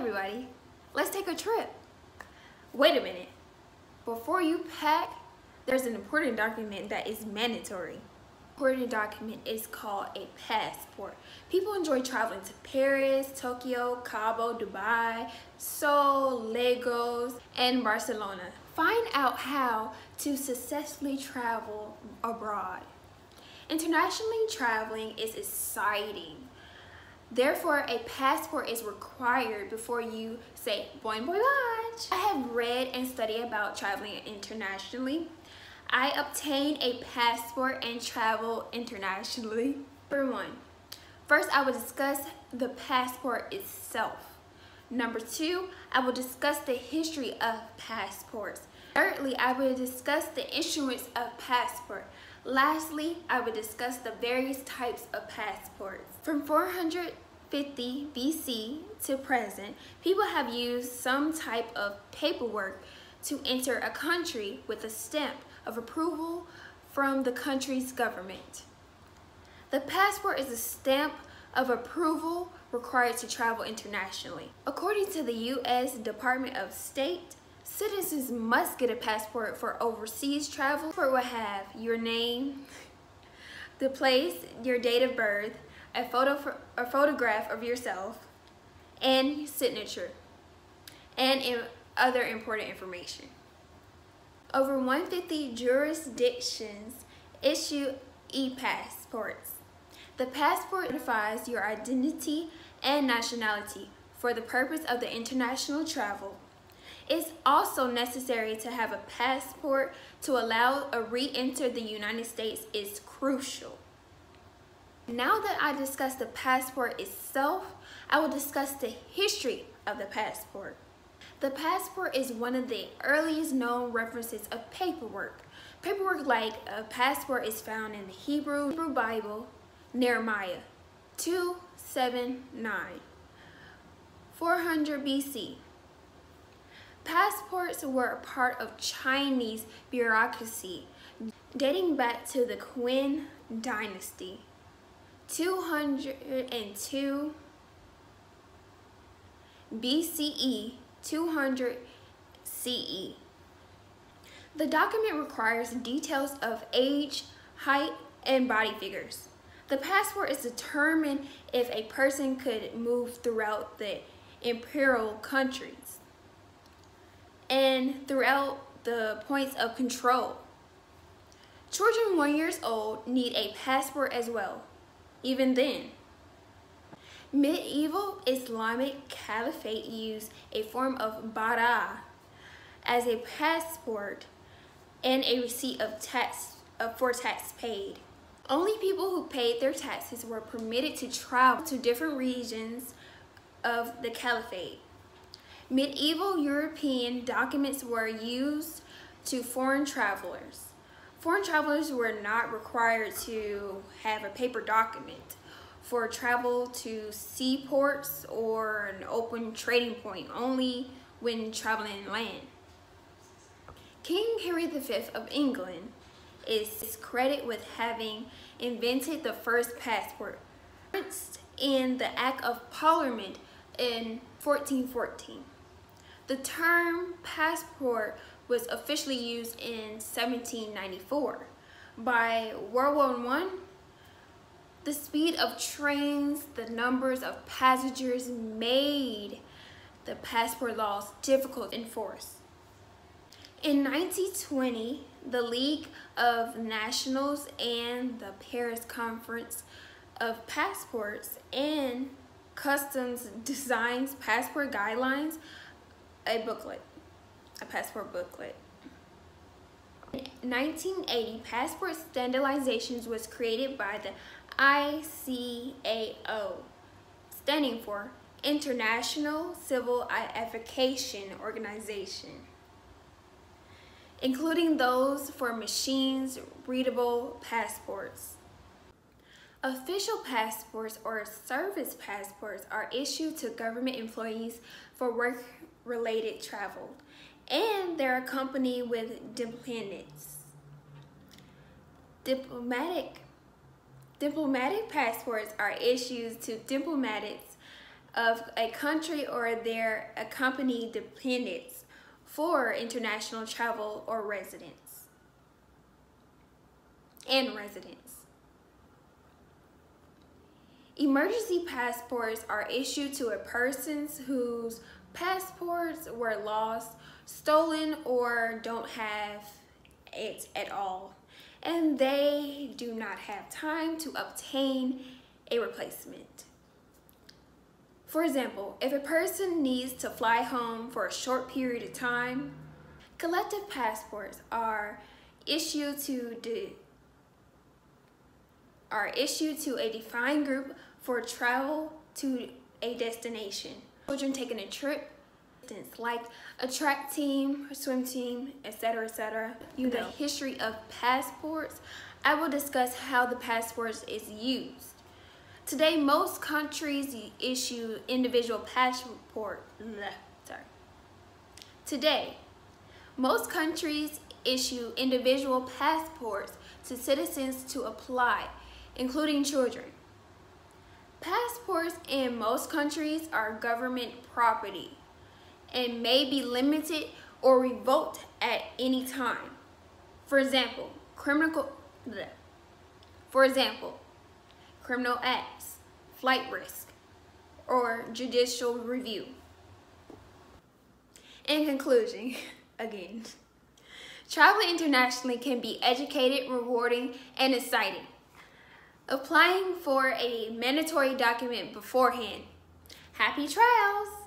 everybody, let's take a trip. Wait a minute. Before you pack, there's an important document that is mandatory. The important document is called a passport. People enjoy traveling to Paris, Tokyo, Cabo, Dubai, Seoul, Lagos, and Barcelona. Find out how to successfully travel abroad. Internationally traveling is exciting. Therefore, a passport is required before you say bon voyage. I have read and studied about traveling internationally. I obtained a passport and travel internationally. Number one, first I will discuss the passport itself. Number two, I will discuss the history of passports. Thirdly, I will discuss the issuance of passport. Lastly, I will discuss the various types of passports. From 450 BC to present, people have used some type of paperwork to enter a country with a stamp of approval from the country's government. The passport is a stamp of approval required to travel internationally. According to the U.S. Department of State, citizens must get a passport for overseas travel. The passport will have your name, the place, your date of birth, a photograph of yourself, and signature, and other important information. Over 150 jurisdictions issue e-passports. The passport identifies your identity and nationality for the purpose of the international travel. It's also necessary to have a passport to allow a re-enter the United States is crucial. Now that I discussed the passport itself, I will discuss the history of the passport. The passport is one of the earliest known references of paperwork. Paperwork like a passport is found in the Hebrew Bible, Nehemiah 2:7-9, 400 BC. Passports were a part of Chinese bureaucracy dating back to the Qin dynasty, 202 BCE, 200 CE. The document requires details of age, height, and body figures. The passport is determined if a person could move throughout the imperial countries and throughout the points of control. Children 1 year old need a passport as well, even then. Medieval Islamic Caliphate used a form of bara as a passport and a receipt of tax for tax paid. Only people who paid their taxes were permitted to travel to different regions of the Caliphate. Medieval European documents were used to foreign travelers. Foreign travelers were not required to have a paper document for travel to seaports or an open trading point, only when traveling land. King Henry V of England is credited with having invented the first passport, in the Act of Parliament in 1414. The term passport was officially used in 1794. By World War I, the speed of trains, the numbers of passengers made the passport laws difficult to enforce. In 1920, the League of Nations and the Paris Conference of Passports and Customs designs passport guidelines, a passport booklet. In 1980, passport standardizations was created by the ICAO, standing for International Civil Aviation Organization, including those for machine-readable passports. Official passports or service passports are issued to government employees for work-related travel, and they're accompanied with dependents. Diplomatic passports are issued to diplomats of a country or their accompanying dependents for international travel or residence. Emergency passports are issued to a person whose passports were lost, stolen, or don't have it at all, and they do not have time to obtain a replacement. For example, if a person needs to fly home for a short period of time, collective passports are issued to a defined group for travel to a destination. Children taking a trip, like a track team, a swim team, etc., etc. The history of passports, I will discuss how the passport is used. Today, most countries issue individual passports to citizens to apply, including children. Passports in most countries are government property and may be limited or revoked at any time. For example, criminal acts, flight risk, or judicial review. In conclusion, again, traveling internationally can be educated, rewarding, and exciting. Applying for a mandatory document beforehand. Happy trials!